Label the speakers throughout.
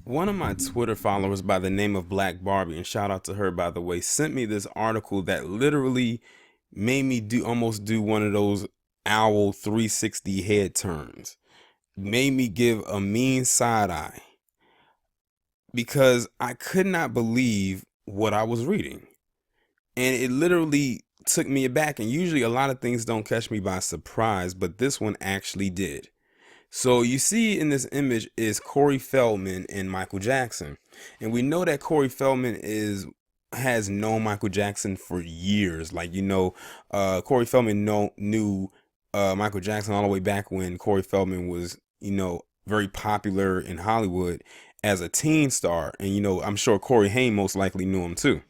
Speaker 1: One of my Twitter followers by the name of Black Barbie, and shout out to her by the way, sent me this article that literally made me do almost do one of those owl 360 head turns. Made me give a mean side eye because I could not believe what I was reading. And it literally took me aback. And usually a lot of things don't catch me by surprise, but this one actually did. So you see in this image is Corey Feldman and Michael Jackson. And we know that Corey Feldman is has known Michael Jackson for years. Corey Feldman knew Michael Jackson all the way back when Corey Feldman was, very popular in Hollywood as a teen star. And, I'm sure Corey Haim most likely knew him too.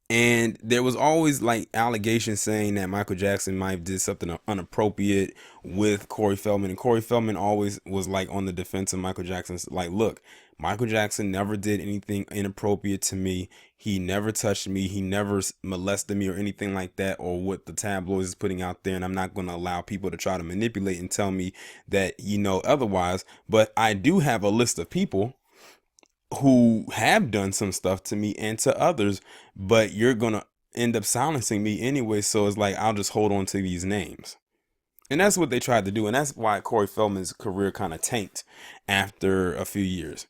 Speaker 1: And there was always like allegations saying that Michael Jackson might have did something inappropriate with Corey Feldman. And Corey Feldman always was like on the defense of Michael Jackson's like, look, Michael Jackson never did anything inappropriate to me. He never touched me. He never molested me or anything like that, or what the tabloids is putting out there. And I'm not going to allow people to try to manipulate and tell me that, otherwise. But I do have a list of people who have done some stuff to me and to others, but you're gonna end up silencing me anyway. So it's like I'll just hold on to these names. And that's what they tried to do. And that's why Corey Feldman's career kind of tanked after a few years,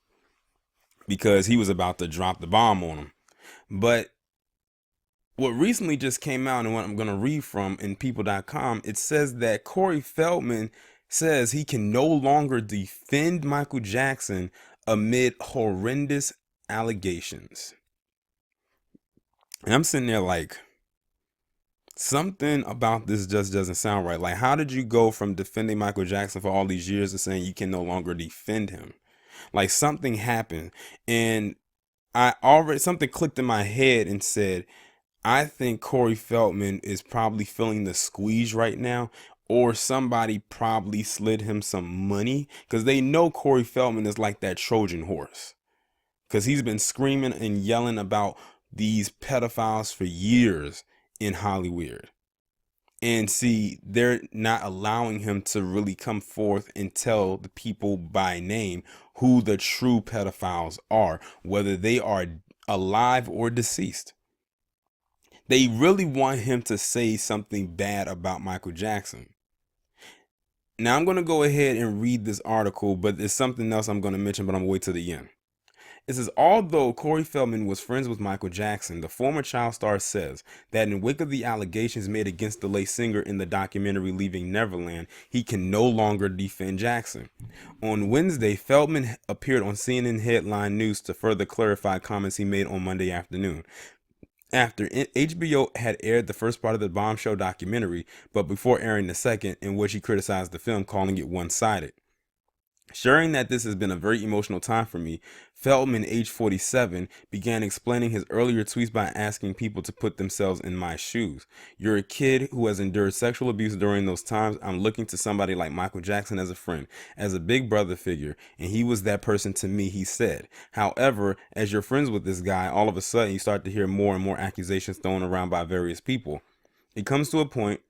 Speaker 1: because he was about to drop the bomb on him. But what recently just came out and what I'm going to read from in people.com, it says that Corey Feldman says he can no longer defend Michael Jackson amid horrendous allegations. And I'm sitting there like, something about this just doesn't sound right. Like, how did you go from defending Michael Jackson for all these years to saying you can no longer defend him? Like, something happened. And something clicked in my head and said, I think Corey Feldman is probably feeling the squeeze right now, or somebody probably slid him some money because they know Corey Feldman is like that Trojan horse, because he's been screaming and yelling about these pedophiles for years in Hollywood. And see, they're not allowing him to really come forth and tell the people by name who the true pedophiles are, whether they are alive or deceased. They really want him to say something bad about Michael Jackson. Now I'm going to go ahead and read this article, but there's something else I'm going to mention, but I'm going to wait till the end. It says, although Corey Feldman was friends with Michael Jackson, the former child star says that in wake of the allegations made against the late singer in the documentary Leaving Neverland, he can no longer defend Jackson. On Wednesday, Feldman appeared on CNN Headline News to further clarify comments he made on Monday afternoon, after HBO had aired the first part of the Bombshell documentary, but before airing the second, in which he criticized the film, calling it one-sided. Sharing that this has been a very emotional time for me, Feldman, age 47, began explaining his earlier tweets by asking people to put themselves in my shoes. You're a kid who has endured sexual abuse during those times. I'm looking to somebody like Michael Jackson as a friend, as a big brother figure, and he was that person to me, he said. However, as you're friends with this guy, all of a sudden you start to hear more and more accusations thrown around by various people. It comes to a point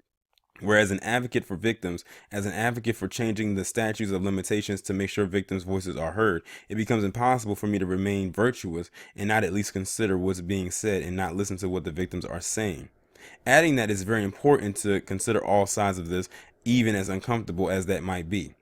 Speaker 1: where, as an advocate for victims, as an advocate for changing the statutes of limitations to make sure victims' voices are heard, it becomes impossible for me to remain virtuous and not at least consider what's being said and not listen to what the victims are saying. Adding that it's very important to consider all sides of this, even as uncomfortable as that might be.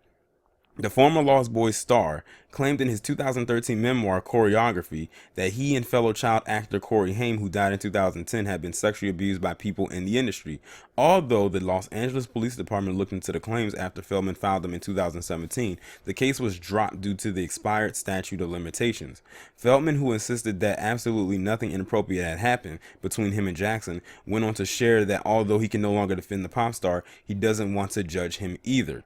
Speaker 1: The former Lost Boys star claimed in his 2013 memoir, Choreography, that he and fellow child actor Corey Haim, who died in 2010, had been sexually abused by people in the industry. Although the Los Angeles Police Department looked into the claims after Feldman filed them in 2017, the case was dropped due to the expired statute of limitations. Feldman, who insisted that absolutely nothing inappropriate had happened between him and Jackson, went on to share that although he can no longer defend the pop star, he doesn't want to judge him either.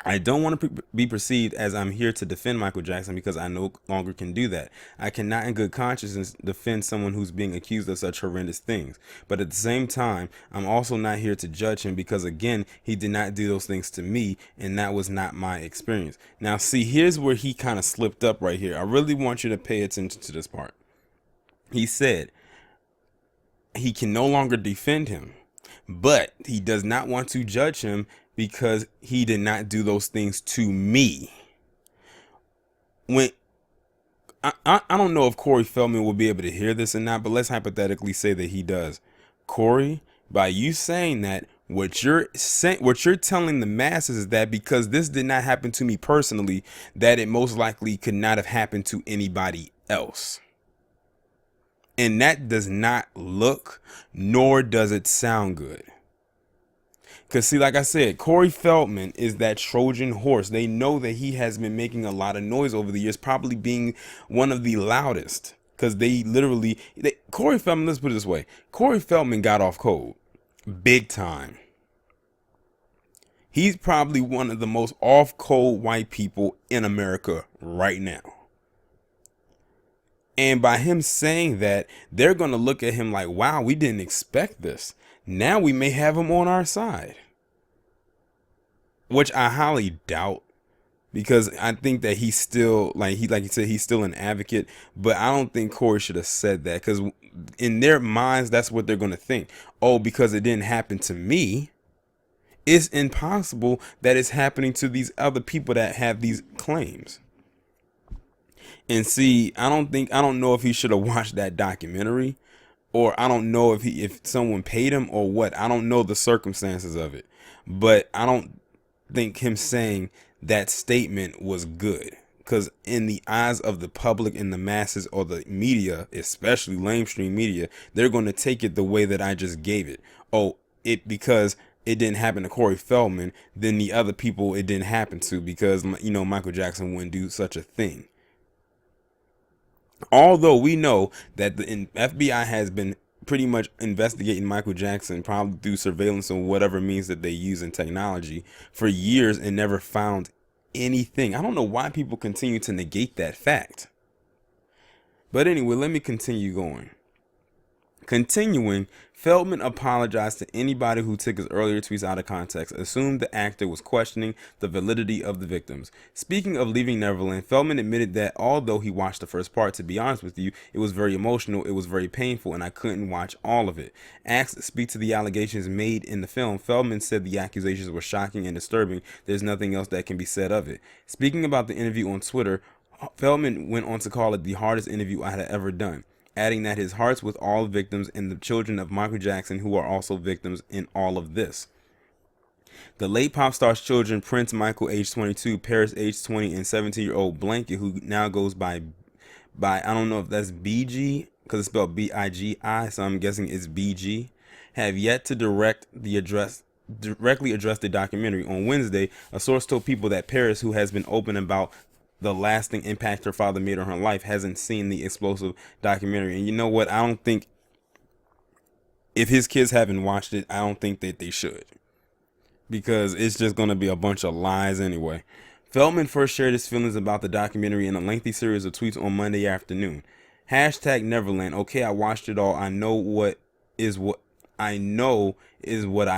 Speaker 1: I don't want to be perceived as I'm here to defend Michael Jackson because I no longer can do that. I cannot in good conscience defend someone who's being accused of such horrendous things. But at the same time, I'm also not here to judge him because, again, he did not do those things to me, and that was not my experience. Now, see, here's where he kind of slipped up right here. I really want you to pay attention to this part. He said he can no longer defend him, but he does not want to judge him because he did not do those things to me. when I don't know if Corey Feldman will be able to hear this or not, but let's hypothetically say that he does. Corey, by you saying that, what you're telling the masses is that because this did not happen to me personally, that it most likely could not have happened to anybody else. And that does not look, nor does it sound good. Because, see, like I said, Corey Feldman is that Trojan horse. They know that he has been making a lot of noise over the years, probably being one of the loudest. Because Corey Feldman, let's put it this way, Corey Feldman got off cold. Big time. He's probably one of the most off cold white people in America right now. And by him saying that, they're going to look at him like, wow, we didn't expect this. Now we may have him on our side. Which I highly doubt, because I think that he's still, like he said, he's still an advocate. But I don't think Corey should have said that, because in their minds, that's what they're going to think. Oh, because it didn't happen to me, it's impossible that it's happening to these other people that have these claims. And see, I don't know if he should have watched that documentary, or I don't know if someone paid him or what. I don't know the circumstances of it, but I don't think him saying that statement was good, because in the eyes of the public and the masses, or the media, especially mainstream media, they're going to take it the way that I just gave it. Oh, because it didn't happen to Corey Feldman, then the other people it didn't happen to, because Michael Jackson wouldn't do such a thing. Although we know that the FBI has been pretty much investigating Michael Jackson, probably through surveillance or whatever means that they use in technology, for years, and never found anything. I don't know why people continue to negate that fact. But anyway, let me continue going. Continuing, Feldman apologized to anybody who took his earlier tweets out of context, assumed the actor was questioning the validity of the victims. Speaking of leaving Neverland, Feldman admitted that although he watched the first part, to be honest with you, it was very emotional, it was very painful, and I couldn't watch all of it. Asked to speak to the allegations made in the film, Feldman said the accusations were shocking and disturbing. There's nothing else that can be said of it. Speaking about the interview on Twitter, Feldman went on to call it the hardest interview I had ever done, adding that his heart's with all victims and the children of Michael Jackson who are also victims in all of this. The late pop star's children, Prince Michael, age 22, Paris, age 20, and 17-year-old Blanket, who now goes by I don't know if that's BG, because it's spelled BIGI, so I'm guessing it's BG, have yet to directly address the documentary. On Wednesday, a source told People that Paris, who has been open about the lasting impact her father made on her life, hasn't seen the explosive documentary. And you know what? I don't think, if his kids haven't watched it, I don't think that they should, because it's just going to be a bunch of lies anyway. Feldman first shared his feelings about the documentary in a lengthy series of tweets on Monday afternoon. Hashtag Neverland. Okay, I watched it all. I know what I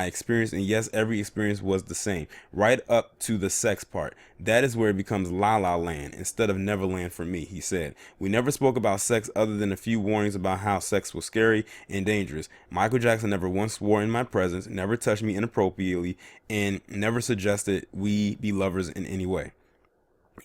Speaker 1: experienced, and yes, every experience was the same, right up to the sex part. That is where it becomes La La Land instead of Neverland for me, he said. We never spoke about sex other than a few warnings about how sex was scary and dangerous. Michael Jackson never once swore in my presence, never touched me inappropriately, and never suggested we be lovers in any way.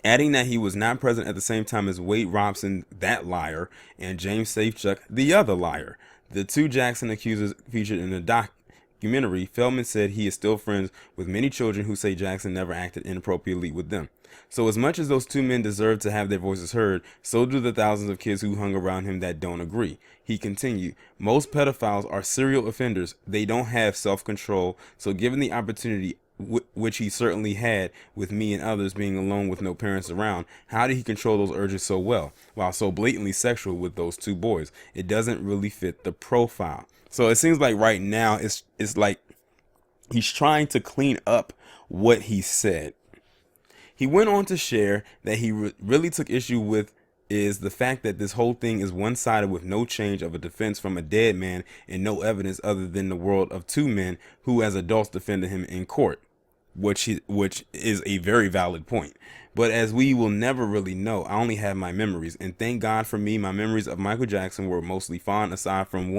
Speaker 1: Adding that he was not present at the same time as Wade Robson, that liar, and James Safechuck, the other liar, the two Jackson accusers featured in the documentary. Feldman said he is still friends with many children who say Jackson never acted inappropriately with them. So as much as those two men deserve to have their voices heard, so do the thousands of kids who hung around him that don't agree. He continued, most pedophiles are serial offenders. They don't have self-control, so given the opportunity, which he certainly had with me and others being alone with no parents around, how did he control those urges so well while so blatantly sexual with those two boys? It doesn't really fit the profile. So it seems like right now it's like he's trying to clean up what he said. He went on to share that he really took issue with is the fact that this whole thing is one-sided, with no change of a defense from a dead man and no evidence other than the word of two men who as adults defended him in court, which is a very valid point. But as we will never really know, I only have my memories, and thank God for me, my memories of Michael Jackson were mostly fond, aside from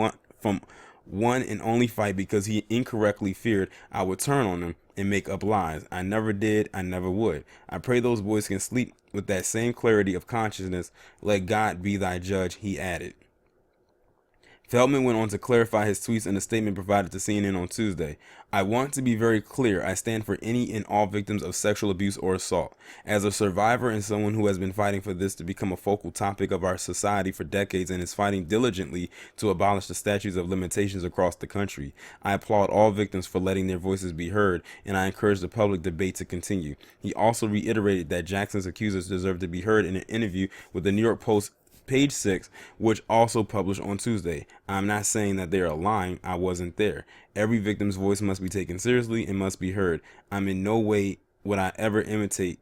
Speaker 1: one and only fight because he incorrectly feared I would turn on him and make up lies. I never did. I never would. I pray those boys can sleep with that same clarity of consciousness. Let God be thy judge, he added. Feldman went on to clarify his tweets in a statement provided to CNN on Tuesday. I want to be very clear. I stand for any and all victims of sexual abuse or assault. As a survivor and someone who has been fighting for this to become a focal topic of our society for decades and is fighting diligently to abolish the statutes of limitations across the country, I applaud all victims for letting their voices be heard, and I encourage the public debate to continue. He also reiterated that Jackson's accusers deserve to be heard in an interview with the New York Post Page 6, which also published on Tuesday. I'm not saying that they are lying. I wasn't there. Every victim's voice must be taken seriously and must be heard. I'm in no way would I ever intimate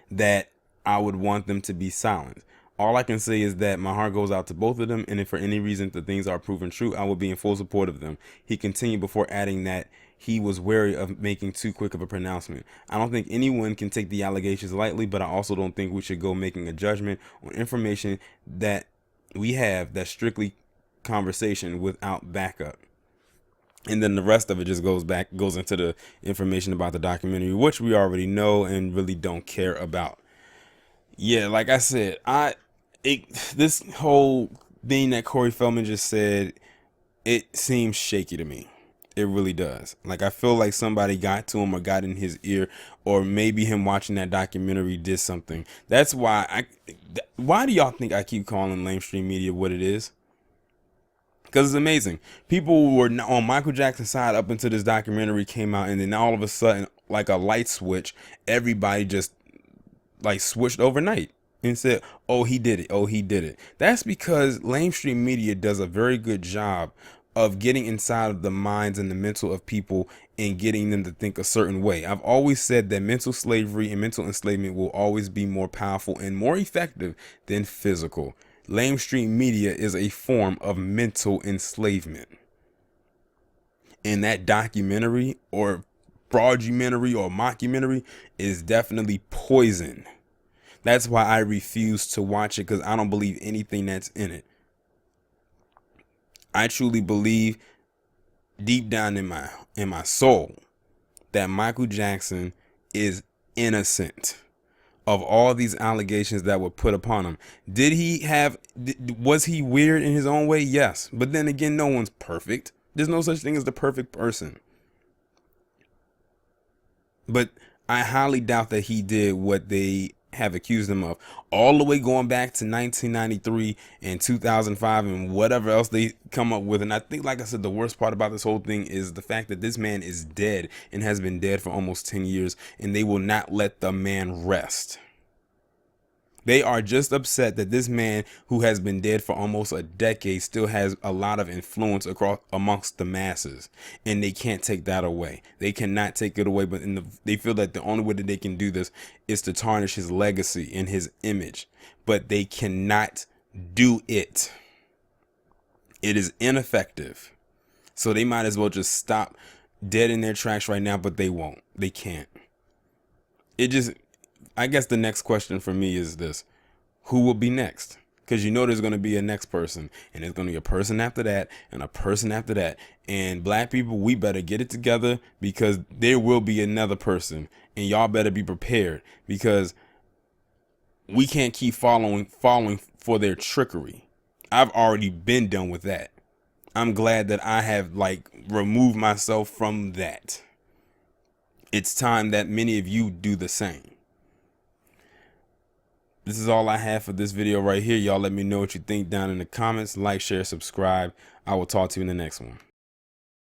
Speaker 1: that I would want them to be silent. All I can say is that my heart goes out to both of them, and if for any reason the things are proven true, I will be in full support of them. He continued before adding that he was wary of making too quick of a pronouncement. I don't think anyone can take the allegations lightly, but I also don't think we should go making a judgment on information that we have that's strictly conversation without backup. And then the rest of it just goes into the information about the documentary, which we already know and really don't care about. Yeah, like I said, this whole thing that Corey Feldman just said, it seems shaky to me. It really does. Like, I feel like somebody got to him or got in his ear, or maybe him watching that documentary did something. That's why why do y'all think I keep calling mainstream media what it is? Because it's amazing. People were on Michael Jackson's side up until this documentary came out, and then all of a sudden, like a light switch, everybody just like switched overnight and said, oh, he did it. Oh, he did it. That's because mainstream media does a very good job of getting inside of the minds and the mental of people and getting them to think a certain way. I've always said that mental slavery and mental enslavement will always be more powerful and more effective than physical. Mainstream media is a form of mental enslavement. And that documentary or fraudumentary or mockumentary is definitely poison. That's why I refuse to watch it, because I don't believe anything that's in it. I truly believe deep down in my soul that Michael Jackson is innocent of all these allegations that were put upon him. Was he weird in his own way? Yes. But then again, no one's perfect. There's no such thing as the perfect person. But I highly doubt that he did what they have accused him of, all the way going back to 1993 and 2005 and whatever else they come up with. And I think, like I said, the worst part about this whole thing is the fact that this man is dead and has been dead for almost 10 years, and they will not let the man rest. They are just upset that this man, who has been dead for almost a decade, still has a lot of influence amongst the masses, and they can't take that away. They cannot take it away, but they feel that the only way that they can do this is to tarnish his legacy and his image, but they cannot do it. It is ineffective. So they might as well just stop dead in their tracks right now, but they won't. They can't. I guess the next question for me is this: who will be next? Because there's going to be a next person, and there's going to be a person after that, and a person after that. And black people, we better get it together, because there will be another person, and y'all better be prepared, because we can't keep falling for their trickery. I've already been done with that. I'm glad that I have removed myself from that. It's time that many of you do the same. This is all I have for this video right here. Y'all let me know what you think down in the comments. Like, share, subscribe. I will talk to you in the next one.